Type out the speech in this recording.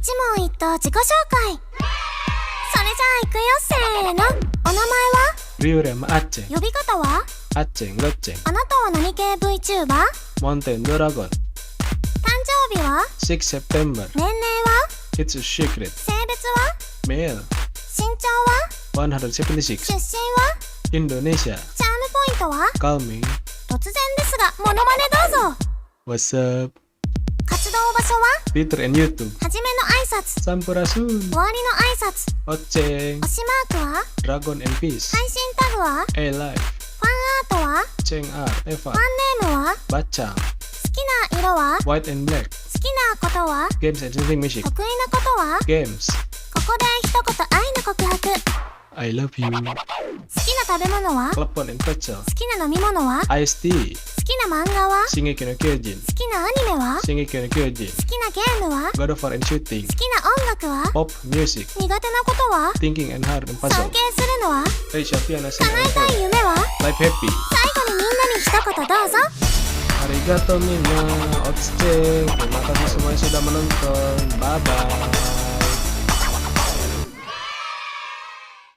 一問一答自己紹介。それじゃあ行くよ、せーの。お名前は？리오레마 아쟁, 呼び方は？ 아쟁, 럿쟁, あなたは何系 VTuber？ 몬테 드라곤, 誕生日は？ 6 September, 年齢は？ It's a secret, 性別は？ male, 身長は？ 176, 出身は？ Indonesia, チャームポイントは？ call me, 突然ですがモノマネどうぞ。 what's up, 活動場所は？ Twitter and YouTube, はじめの挨拶、 Sampurasun, 終わりの挨拶、 어쟁, 推しマークは？ Dragon and Peace, 配信タグは？ A Life, ファンアートは？ 쟁 R, Eva, ファンネームは？ 바짱, 好きな色は？ White and Black, 好きなことは？ Games and Singing Music, 得意なことは？ Games, ここで一言愛の告白。好 I love you, きな食べ物は？ Klepon and Pecel, 好きな飲み物は？ Iced Tea, 好きな漫画は？ Shingeki no Kyojin, 好きなアニメは？ Shingeki no Kyojin, 好きなゲームは？ God of War and Shooting, 好きな音楽は？ Pop Music, 苦手なことは？ Thinking and Hard and 尊 Puzzle, 敬するのは？ Asia Piana 叶 Sing えたい and 夢は？ Life Happy, 最後にみんなに一言どうぞ。 Arigato Mina, Otsuche, terima kasih semuanya sudah menonton, bye bye.